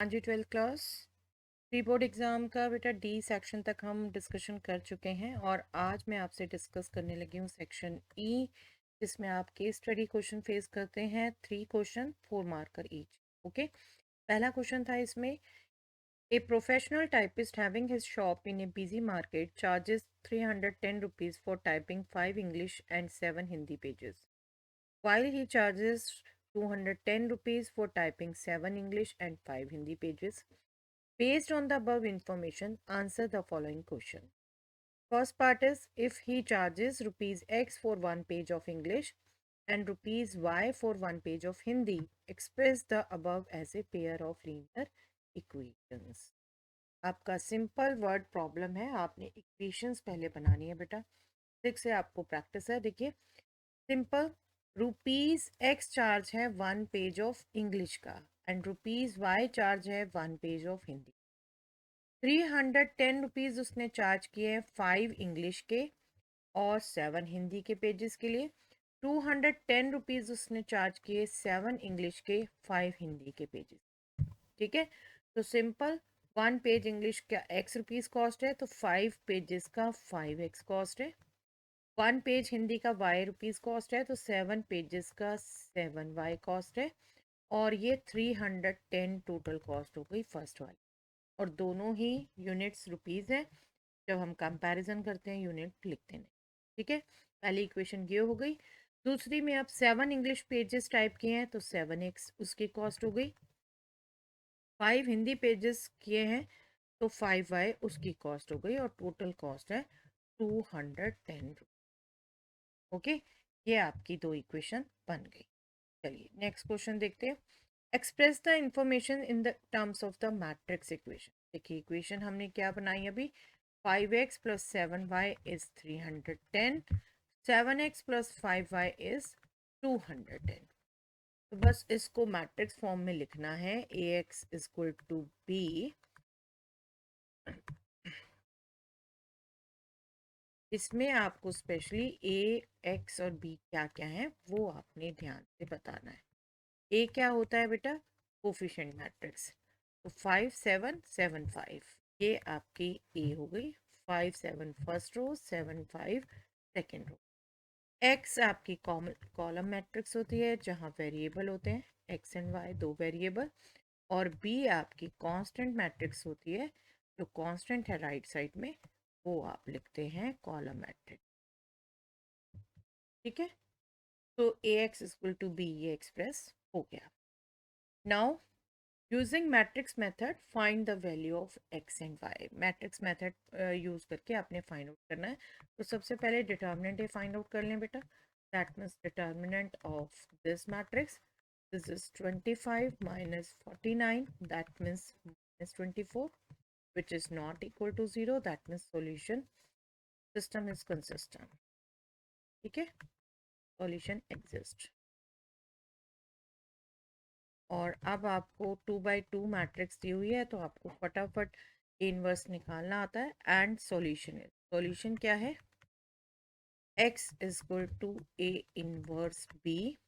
हाँ जी, 12th class pre board exam का बेटा डी सेक्शन तक हम डिस्कशन कर चुके हैं और आज मैं आपसे डिस्कस करने लगी हूँ सेक्शन ई, जिसमें आप केस स्टडी क्वेश्चन फेस करते हैं। 3 क्वेश्चन 4 मार्कर ईच। ओके, पहला क्वेश्चन था इसमें, a professional typist having his shop in A busy market charges 310 rupees for typing 5 English and 7 Hindi pages, while he charges 210 rupees for typing 7 English and 5 Hindi pages. Based on the above information, answer the following question. First part is, if he charges rupees X for one page of English and rupees Y for one page of Hindi, express the above as a pair of linear equations. आपका simple word problem है, आपने equations पहले बनानी है बेटा। 6 से आपको practice है। देखिए सिंपल, रुपीज एक्स चार्ज है वन पेज ऑफ इंग्लिश का एंड रुपीज वाई चार्ज है one page of Hindi. 310 rupees उसने चार्ज किए हैं 5 इंग्लिश के और 7 हिंदी के पेजेस के लिए। 210 रुपीज उसने चार्ज किए 7 इंग्लिश के 5 हिंदी के पेजेस। ठीक है, तो सिंपल, वन पेज इंग्लिश का एक्स रुपीज कॉस्ट है तो 5 पेजेस का 5x कॉस्ट है। वन पेज हिंदी का वाई रुपीज़ कॉस्ट है तो 7 पेजेस का 7y कॉस्ट है। और ये 310 टोटल कॉस्ट हो गई फर्स्ट वाली, और दोनों ही यूनिट्स रुपीज़ है। जब हम कंपैरिजन करते हैं यूनिट लिखते हैं। ठीक है, पहली इक्वेशन ये हो गई। दूसरी में अब 7 इंग्लिश पेजेस टाइप किए हैं तो 7x उसकी कॉस्ट हो गई। 5 हिंदी पेजेस किए हैं तो 5y उसकी कॉस्ट हो गई और टोटल कॉस्ट है 210। ओके, ये आपकी दो इक्वेशन बन गई। चलिए नेक्स्ट क्वेश्चन देखते हैं। Express the information in the terms of the matrix equation. देखिए इक्वेशन हमने क्या बनाई अभी, 5x plus 7y is 310, 7x plus 5y is 210। तो बस इसको मैट्रिक्स फॉर्म में लिखना है। ए एक्स इक्वल टू बी, इसमें आपको स्पेशली ए एक्स और बी क्या क्या है वो आपने ध्यान से बताना है। ए क्या होता है बेटा, कोफिशिएंट मैट्रिक्स। तो 5 7 7 5 ये आपकी ए हो गई। 5 7 first row, 7 5 second row. X आपकी कॉलम मैट्रिक्स होती है जहाँ वेरिएबल होते हैं एक्स एंड वाई, दो वेरिएबल। और बी आपकी कांस्टेंट मैट्रिक्स होती है, जो कांस्टेंट है राइट साइड में, वो आप लिखते हैं कॉलम मैट्रिक्स। ठीक है, तो A X equal to B ये एक्सप्रेस हो गया। Now using matrix method find the value of X and Y. Matrix method use करके आपने फाइंड आउट करना है। तो सबसे पहले डिटर्मिनेंट फाइंड आउट कर लें बेटा। That means determinant of this matrix, this is 25 minus 49, that means minus 24, which is not equal to 0, that means solution system is consistent. ठीक है, सॉल्यूशन एग्जिस्ट। और अब आपको 2 by 2 मैट्रिक्स दी हुई है तो आपको फटाफट इनवर्स निकालना आता है। एंड सॉल्यूशन है, सॉल्यूशन क्या है, x is equal to A inverse B.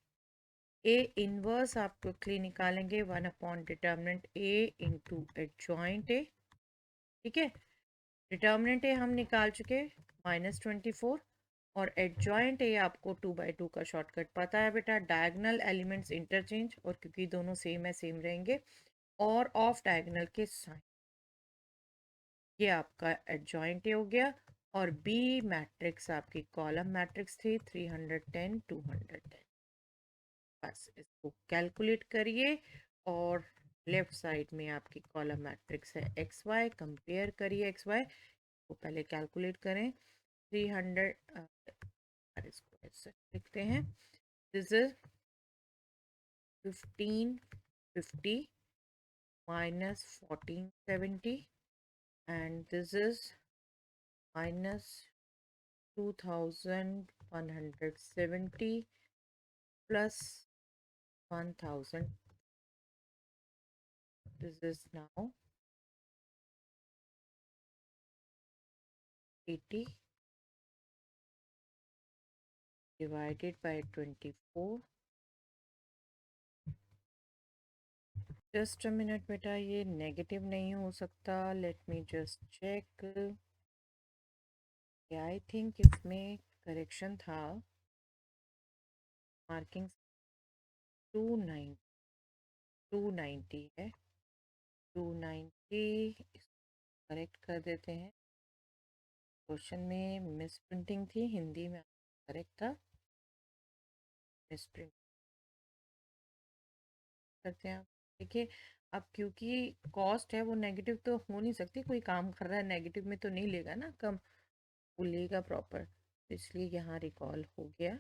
A inverse आप क्विकली निकालेंगे 1 upon determinant A into adjoint A. ठीक है, डिटर्मिनेंट ए हम निकाल चुके -24, और एडजॉइंट ए आपको 2 by 2 का शॉर्टकट पता है बेटा, डायगनल एलिमेंट्स इंटरचेंज, और क्योंकि दोनों सेम है सेम रहेंगे, और ऑफ डायगोनल के साइन। ये आपका एडजॉइंट हो गया। और बी मैट्रिक्स आपकी कॉलम मैट्रिक्स थी 310 210। बस इसको कैलकुलेट करिए, और लेफ्ट साइड में आपकी कॉलम मैट्रिक्स है एक्स वाई, कंपेयर करिए एक्स वाई को, पहले कैलकुलेट करें। 300 इसको ऐसे लिखते हैं, this is 1550 minus 1470, and this is minus 2170 plus 1000. This is now 80 divided by 24 just a minute बेटा, ये नेगेटिव नहीं हो सकता, let me just check. I think इसमें करेक्शन था, मार्किंग 290, 290 है, 290 करेक्ट कर देते हैं। क्वेश्चन में मिस प्रिंटिंग थी, हिंदी में करेक्ट था, मिस प्रिंट करते हैं। देखिए, अब क्योंकि कॉस्ट है वो नेगेटिव तो हो नहीं सकती, कोई काम कर रहा है नेगेटिव में तो नहीं लेगा ना, कम वो लेगा प्रॉपर, तो इसलिए यहाँ रिकॉल हो गया।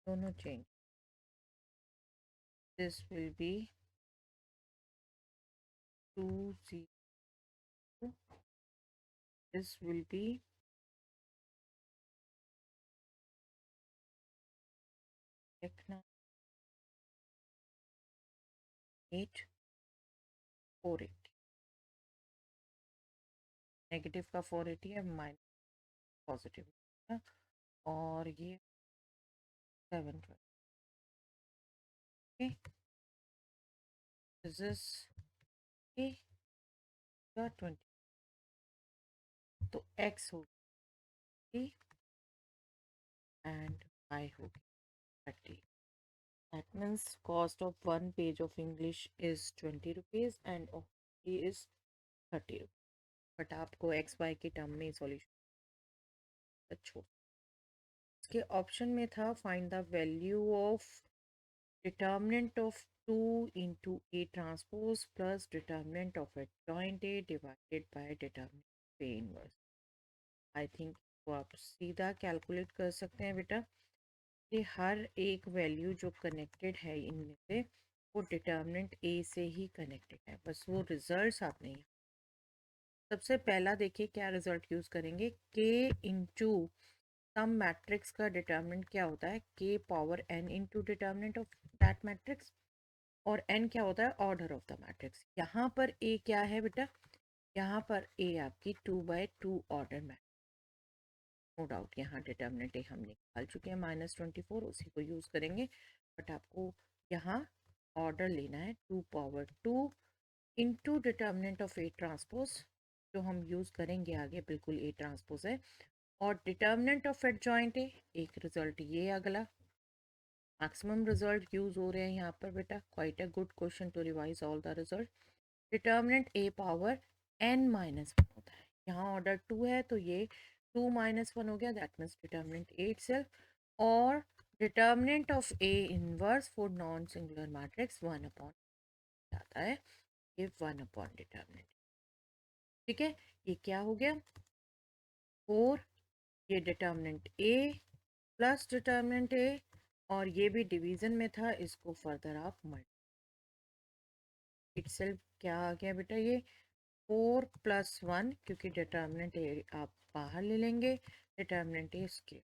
दोनों change, this will be 2 0, this will be लिखना 8 480, नेगेटिव का 480 है, माइनस पॉजिटिव, और ये 720। दिस इज 20, तो x होगी एंड y होगी 30। That means cost of one page of English is 20 rupees and of E is 30 rupees. But आपको x Y के टर्म में सॉल्यूशन छोड़, इसके ऑप्शन में था find the value of determinant of 2 into A transpose plus determinant of adjoint A divided by determinant A inverse. I think वो आप सीधा कैलकुलेट कर सकते हैं बेटा, ये हर एक वैल्यू जो कनेक्टेड है इनमें से वो डिटर्मिनेंट ए से ही कनेक्टेड है, बस वो रिजल्ट्स आप नहीं। सबसे पहला देखिए क्या रिजल्ट यूज करेंगे, के इंटू सम मैट्रिक्स का डिटर्मिनेंट क्या होता है, K power N into determinant of that matrix, और एन क्या होता है, ऑर्डर ऑफ द मैट्रिक्स। यहाँ पर ए क्या है बेटा, यहाँ पर ए आपकी 2/2 ऑर्डर मैट्रिक्स, नो डाउट यहाँ डिटर्मिनेंट ए हम निकाल चुके हैं -24, उसी को यूज करेंगे, बट आपको यहाँ ऑर्डर लेना है 2 power 2 into determinant of A transpose, जो हम यूज करेंगे आगे, बिल्कुल ए ट्रांसपोज है, और डिटर्मिनेंट ऑफ एडजॉइंट ए, एक रिजल्ट ये अगला, मैक्सिमम रिजल्ट यूज हो रहे हैं यहाँ पर बेटा, quite a good question to revise all the result. Determinant A power n-1 होता है, यहाँ ऑर्डर 2 है तो ये 2 - 1 हो गया, that means determinant A itself, और determinant of A inverse for non singular matrix 1 upon आता है, ये 1 अपॉन डिटर्मिनेंट। ठीक है, ये क्या हो गया 4, ये डिटर्मिनेंट ए प्लस डिटर्मिनेंट ए, और ये भी डिवीजन में था, इसको फर्दर आप मल्टी, इटसेल्फ क्या आ गया बेटा, ये 4 + 1, क्योंकि डिटर्मिनेंट ए आप बाहर ले लेंगे, determinant A square,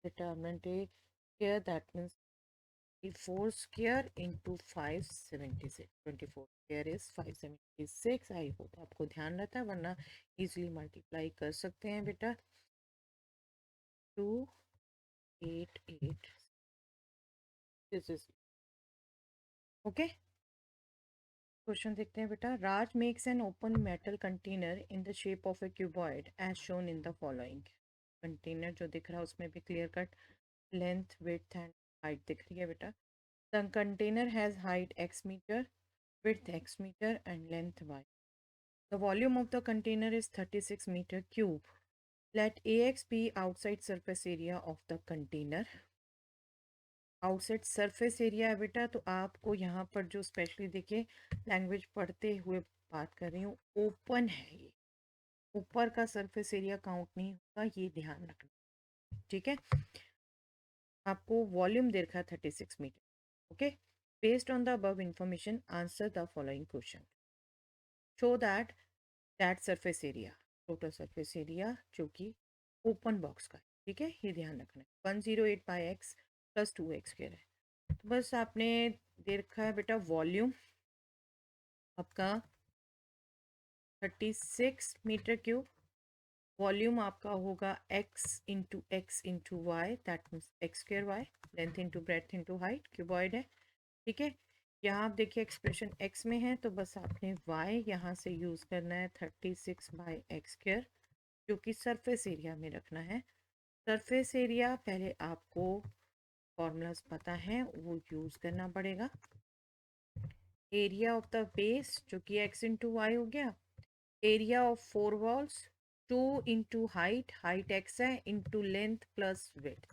determinant A square that means 4 square into 576, 24 square is 576। I hope आपको ध्यान रहता है, वरना इजीली मल्टीप्लाई कर सकते हैं बेटा, 288, दिस इज ओके। क्वेश्चन देखते हैं बेटा, Raj makes an open metal container in the shape of a cuboid as shown in the following. Container जो दिख रहा है उसमें भी clear cut length width and height दिख रही है बेटा। The container has height x metre, width x meter and length y. The volume of the container is 36 meter cube. Let AX be outside surface area of the container. Outside surface area है बेटा, तो आपको यहाँ पर जो specially देखिए language पढ़ते हुए बात कर रही हूँ, ओपन है ये, ऊपर का सरफेस एरिया काउंट नहीं होगा, ये ध्यान रखना। ठीक है, आपको वॉल्यूम दे रखा है 36 मीटर। Okay, based on the above information answer the following question, show that surface area, total surface area जो कि ओपन बॉक्स का है। ठीक है, ये ध्यान रखना है, 108/x + 2x स्क्वायर है, तो बस आपने दे रखा है बेटा वॉल्यूम आपका 36 मीटर क्यूब, वॉल्यूम आपका होगा x into Y, that means X square Y, length into breadth into height, cuboid है। ठीक है, यहाँ आप देखिए एक्सप्रेशन x में है तो बस आपने y यहाँ से यूज़ करना है 36/x², जो कि सरफेस एरिया में रखना है। सरफेस एरिया पहले आपको फॉर्मूलाज पता है वो यूज़ करना पड़ेगा। एरिया ऑफ द बेस जो कि x इंटू वाई हो गया, area of 4 walls 2 into height, height x है, into length plus width,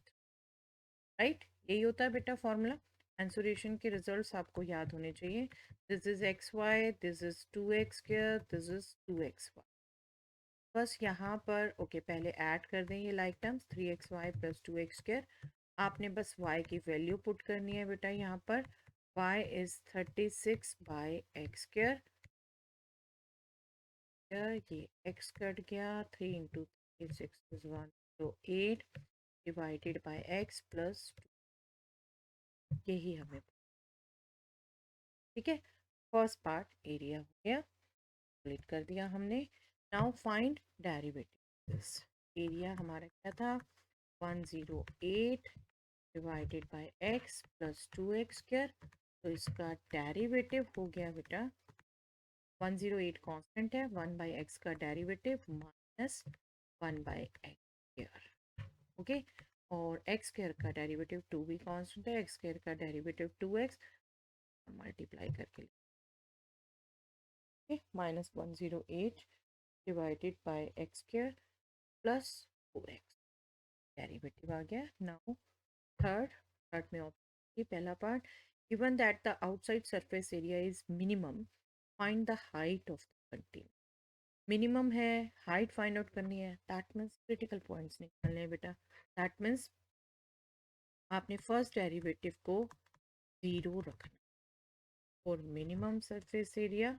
right. यही होता है बेटा फॉर्मूला। आंसुरेशन के रिजल्ट्स आपको याद होने चाहिए। This is X Y, this is 2x², this is 2xy। बस यहाँ पर ओके पहले ऐड कर दें ये like terms, 3xy plus 2x²। आपने बस y की वैल्यू पुट करनी है बेटा यहाँ पर। y इज 36/x², ये x कट गया, 3 into 36 is 108 divided bye x plus, यही हमें, ठीक है। फर्स्ट पार्ट एरिया हो गया, कैलकुलेट कर दिया हमने। Now find derivative. एरिया हमारा क्या था, 108 divided bye x plus 2x²। तो इसका डेरिवेटिव हो गया बेटा, 108 कांस्टेंट है, 1/x का डेरिवेटिव माइनस 1/x², ओके। और x² का डेरिवेटिव 2 भी कांस्टेंट है, x² का डेरिवेटिव 2x, मल्टीप्लाई करके minus 108 divided by x² plus 4x, derivative आ गया। नाउ थर्ड पार्ट में ऑप्शन, पहला part, given that the outside surface area is minimum, find the height of the container. Minimum है, height find out करनी है, that means critical points निकालने हैं बेटा। दैट मीन्स आपने फर्स्ट डेरिवेटिव को 0 रखना, और minimum surface area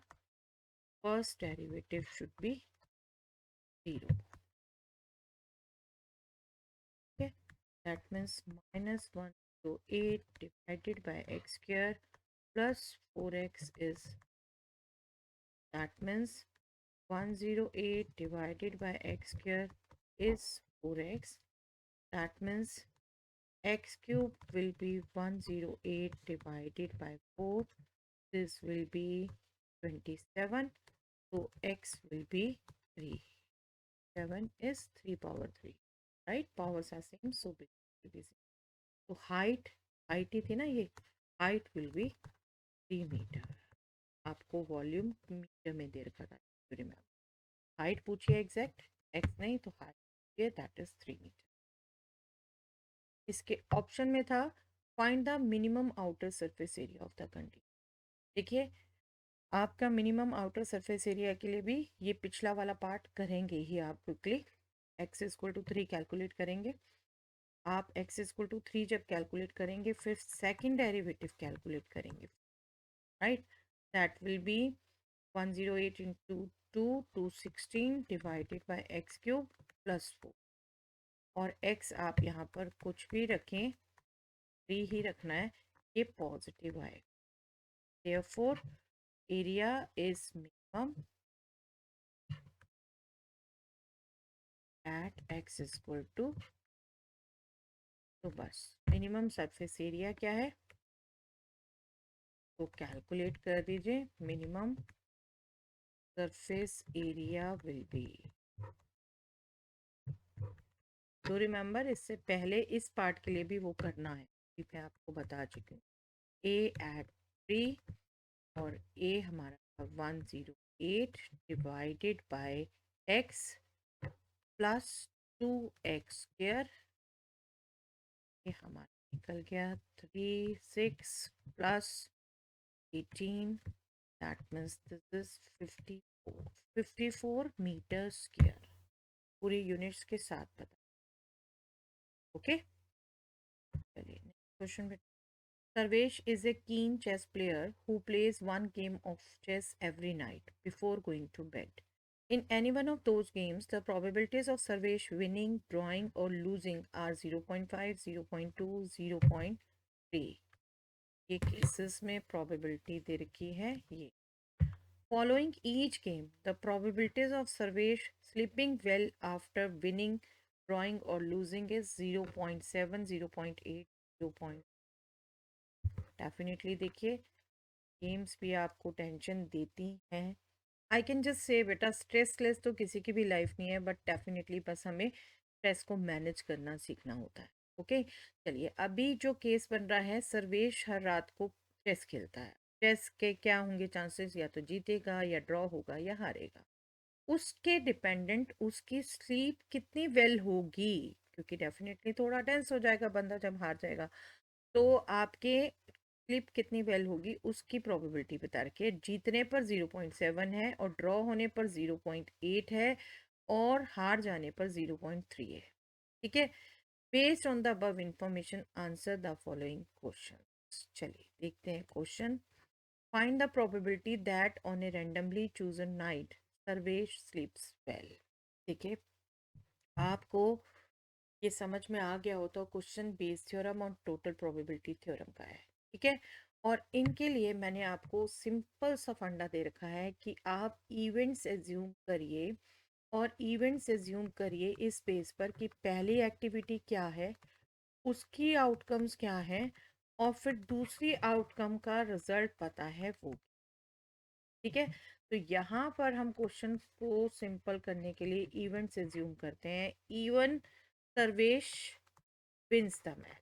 first derivative should be 0। Okay, that means minus 108 divided by x² plus 4x is, that means 108 divided by x² is 4x, that means x cube will be 108 divided by 4, this will be 27, so x will be 3, 7 is 3 power 3, right, powers are same, so big will be 0. तो height ही थी ना ये, height will be 3 metre. आपको volume metre में दे रखा था, height पूछिए exact, x नहीं तो हाइट, दैट इज 3 मीटर। इसके ऑप्शन में था find the minimum outer surface area of the country. देखिए आपका मिनिमम आउटर सरफेस एरिया के लिए भी ये पिछला वाला पार्ट करेंगे ही आप quickly. X equal to 3 calculate करेंगे आप, x इक्वल टू 3 जब कैलकुलेट करेंगे फिर सेकंड डेरिवेटिव कैलकुलेट करेंगे, right. That will be 108 into 2 216 divided by x cube plus 4, और x आप यहाँ पर कुछ भी रखें, 3 ही रखना है, ये पॉजिटिव आएगा। Therefore area is minimum at x equal to, तो बस मिनिमम सरफेस एरिया क्या है तो कैलकुलेट कर दीजिए। Minimum surface area will be, तो रिमेंबर इससे पहले इस पार्ट के लिए भी वो करना है, मैं आपको बता चुकी हूँ। ए एट 3 और ए हमारा 108 divided bye x plus 2x², ये हमारा निकल गया 36 plus 18, that means this is 54 metre square, पूरे यूनिट्स के साथ बता, ओके। चलिए next question. Sarvesh is a keen chess player who plays one game of chess every night before going to bed. In any one of those games, the probabilities of Sarvesh winning, drawing, or losing are 0.5, 0.2, 0.3. ये cases में probability दे रखी है ये। Following each game, the probabilities of Sarvesh sleeping well after winning, drawing or losing is 0.7, 0.8, 0. Definitely देखिए games भी आपको tension देती हैं. आई कैन जस्ट से बेटा स्ट्रेसलेस तो किसी की भी लाइफ नहीं है, बट डेफिनेटली बस हमें स्ट्रेस को मैनेज करना सीखना होता है. ओके चलिए, अभी जो केस बन रहा है, सर्वेश हर रात को चेस खेलता है. चेस के क्या होंगे चांसेस, या तो जीतेगा या ड्रॉ होगा या हारेगा. उसके डिपेंडेंट उसकी स्लीप कितनी वेल होगी, क्योंकि डेफिनेटली थोड़ा टेंस हो जाएगा बंदा जब हार जाएगा. तो आपके स्लिप कितनी वेल होगी उसकी प्रोबेबिलिटी बता रखी है. जीतने पर 0.7 है और ड्रॉ होने पर 0.8 है और हार जाने पर 0.3 है. ठीक है. Based on the above information answer the following question. चलिए देखते हैं question. Find the probability that on A randomly chosen night Sarvesh स्लीप्स well. देखिए आपको ये समझ में आ गया हो तो क्वेश्चन बेस्ड थ्योरम और टोटल प्रोबेबिलिटी थ्योरम का है. ठीक है. और इनके लिए मैंने आपको सिंपल सा फंडा दे रखा है कि आप इवेंट्स एज्यूम करिए, और इवेंट्स एज्यूम करिए इस बेस पर कि पहली एक्टिविटी क्या है, उसकी आउटकम्स क्या है, और फिर दूसरी आउटकम का रिजल्ट पता है वो. ठीक है. तो यहाँ पर हम क्वेश्चन को सिंपल करने के लिए इवेंट्स एज्यूम करते हैं. Event Sarvesh wins the match.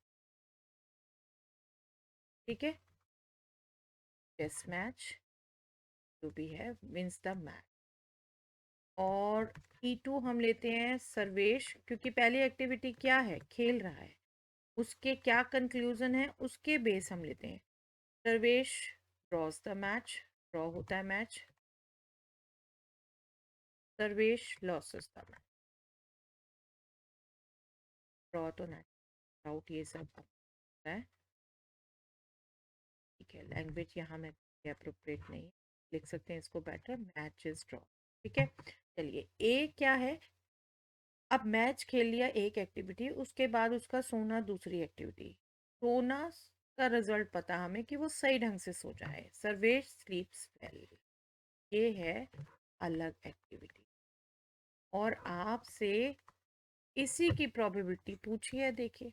ठीक है. चेस मैच जो भी है विंस द मैच. और E2 हम लेते हैं सर्वेश, क्योंकि पहली एक्टिविटी क्या है, खेल रहा है, उसके क्या कंक्लूजन है उसके बेस हम लेते हैं. Sarvesh drawers the match, draw होता है match. Sarvesh losses the match, draw तो नेट आउट, ये सब होता है. ठीक है. लैंग्वेज यहाँ में अप्रोप्रिएट नहीं, लिख सकते हैं इसको बेटर, मैच इज ड्रॉ. ठीक है. चलिए ए क्या है, अब मैच खेल लिया एक एक्टिविटी, उसके बाद उसका सोना दूसरी एक्टिविटी. सोना का रिजल्ट पता हमें कि वो सही ढंग से सो जाए. सर्वेश स्लीप्स वेल, ये है अलग एक्टिविटी. और आपसे इसी की प्रोबेबिलिटी पूछी है. देखिए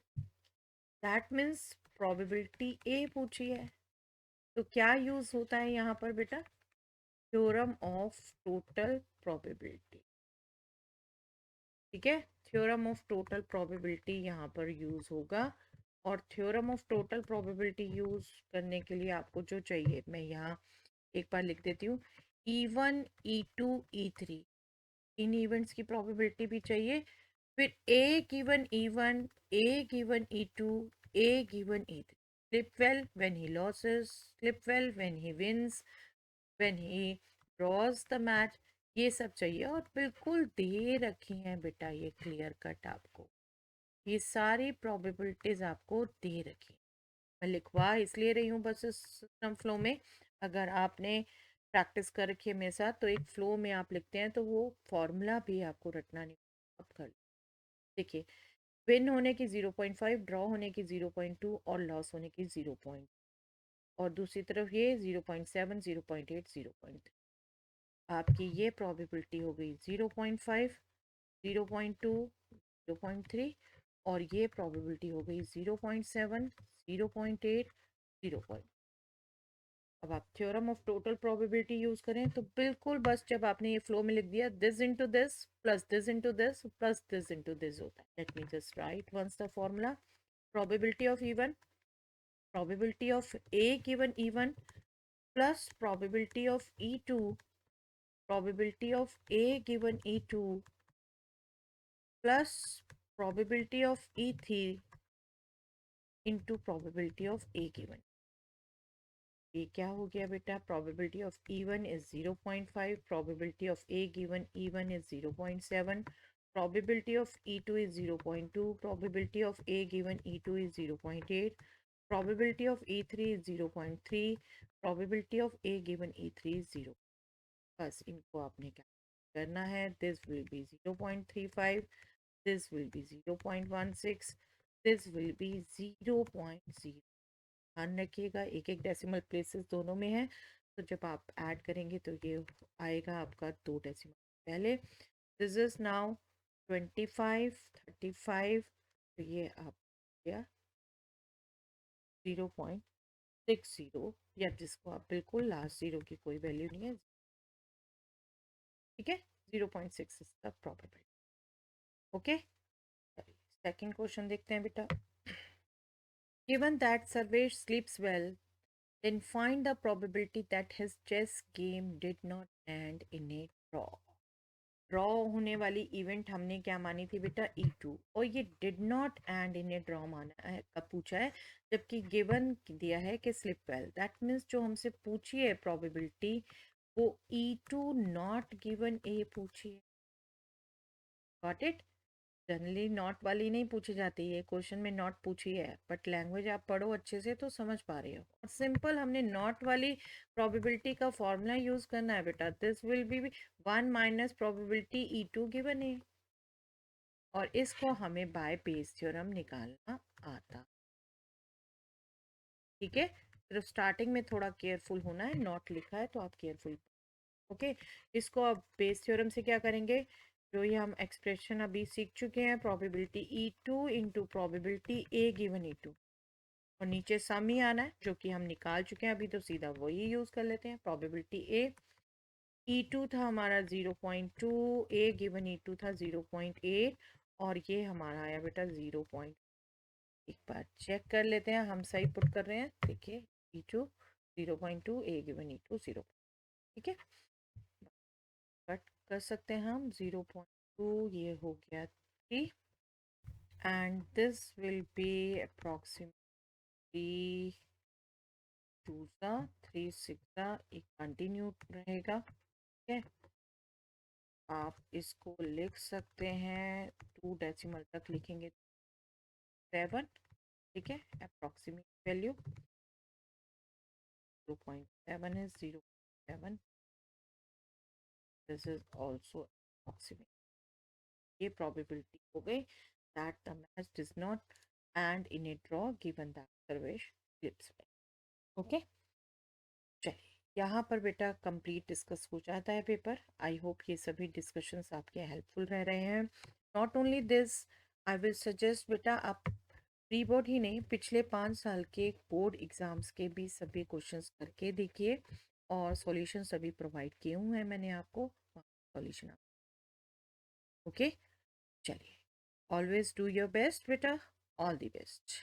दैट मीन्स प्रोबेबिलिटी ए पूछी है. तो क्या यूज होता है यहाँ पर बेटा, थ्योरम ऑफ टोटल प्रोबेबिलिटी. ठीक है. थ्योरम ऑफ टोटल प्रोबेबिलिटी यहाँ पर यूज होगा. और theorem of total probability use करने के लिए आपको जो चाहिए मैं यहाँ एक बार लिख देती हूँ. E1 E2 E3 इन इवेंट्स की प्रोबेबिलिटी भी चाहिए. फिर A given E1, A given E2, A given E3. Sleep well when he loses, sleep well when he wins, when he draws the match. ये सब चाहिए और बिल्कुल दे रखी हैं बेटा ये क्लियर कट आपको. ये सारी प्रोबेबिलिटीज आपको दे रखी हैं. मैं लिखवा इसलिए रही हूँ बस इस सिस्टम फ्लो में. अगर आपने प्रैक्टिस कर रखी है मेरे साथ तो एक फ्लो में आप लिखते हैं तो वो फॉर्मूला भी आपको रटना नहीं. आप कर देखिए, विन होने की 0.5, ड्रॉ होने की 0.2 और लॉस होने की 0. और दूसरी तरफ ये 0.7, 0.8, 0.3. आपकी ये प्रोबेबिलिटी हो गई 0.5, 0.2, 0.3. और ये प्रोबेबिलिटी हो गई 0.7, 0.8, 0. अब आप theorem of total probability use करें तो बिल्कुल बस जब आपने ये फ्लो में लिख दिया this into this plus this into this plus this into this होता है. Let me just write once the formula. Probability of event, probability of A given E1 plus probability of E2, probability of A given E2 plus probability of E3 into probability of A given. ये क्या हो गया बेटा, probability of E1 is 0.5, probability of A given E1 is 0.7, probability of E2 is 0.2, probability of A given E2 is 0.8, probability of E3 is 0.3, probability of A given E3 is 0. बस इनको आपने क्या करना है, this will be 0.35, this will be 0.16, this will be 0.0. ध्यान रखिएगा एक एक डेसिमल प्लेसेस दोनों में है तो जब आप ऐड करेंगे तो ये आएगा आपका 2 डेसिमल पहले। दिस इज नाउ 25 35, तो ये आप गया 0.60, या जिसको आप बिल्कुल लास्ट जीरो की कोई वैल्यू नहीं है, ठीक है, 0.6 is the probability. Okay, second question देखते हैं बेटा। Given that Sarvesh स्लीप्स well, then find the probability that his chess game did not end in a draw। Draw होने वाली इवेंट हमने क्या मानी थी बेटा, E2, और ये did not and in A draw माना है, कब पूछा है, जबकि गिवन दिया है कि स्लिप वेल, दैट मीन्स जो हमसे पूछी है प्रोबेबिलिटी वो E2 नॉट गिवन ए पूछी है। Got it. जनरली नॉट वाली नहीं पूछी जाती है, क्वेश्चन में नॉट पूछी है, बट लैंग्वेज आप पढ़ो अच्छे से तो समझ पा रहे हो। और सिंपल हमने नॉट वाली प्रोबेबिलिटी का फॉर्मूला यूज करना है बेटा, this will be 1 minus probability E2 given है, और इसको हमें बाय बेस थ्योरम निकालना आता। ठीक है, तो स्टार्टिंग में थोड़ा केयरफुल होना है, नॉट लिखा है तो आप केयरफुल। ओके, इसको अब बेस थ्योरम से क्या करेंगे, जो ये हम एक्सप्रेशन अभी सीख चुके हैं, probability E2 into probability A given E2, और नीचे सम ही आना है जो कि हम निकाल चुके हैं अभी, तो सीधा वही यूज कर लेते हैं। प्रोबेबिलिटी ए, E2 था हमारा 0.2, ए गिवन E2 था 0.8, और ये हमारा आया बेटा 0। एक बार चेक कर लेते हैं हम सही पुट कर रहे हैं, देखिए E2 0.2, ए गिवन E2 0, ठीक है, कट कर सकते हैं हम 0.2, ये हो गया 3, and this will be approximately 2 सा 3 6 एक कंटिन्यू रहेगा, ठीक है। आप इसको लिख सकते हैं 2 डेसिमल तक लिखेंगे 7, ठीक है, अप्रोक्सीमेट वैल्यू 0.7 है, 0.7, दिस इज ऑल्सो अप्रोक्सीमेट। ये प्रोबेबिलिटी हो गई that the match does not and in A draw given that Sarvesh slips well. Okay, चलिए यहाँ पर बेटा कंप्लीट डिस्कस हो जाता है पेपर। आई होप ये सभी डिस्कशंस आपके हेल्पफुल रह रहे हैं। Not only this, I will suggest बेटा आप प्री बोर्ड ही नहीं, पिछले 5 साल के बोर्ड एग्जाम्स के भी सभी क्वेश्चंस करके देखिए, और सॉल्यूशन सभी प्रोवाइड किए हुए हैं मैंने आपको, सॉल्यूशन। ओके, चलिए, ऑलवेज डू योर बेस्ट बेटा, ऑल द बेस्ट।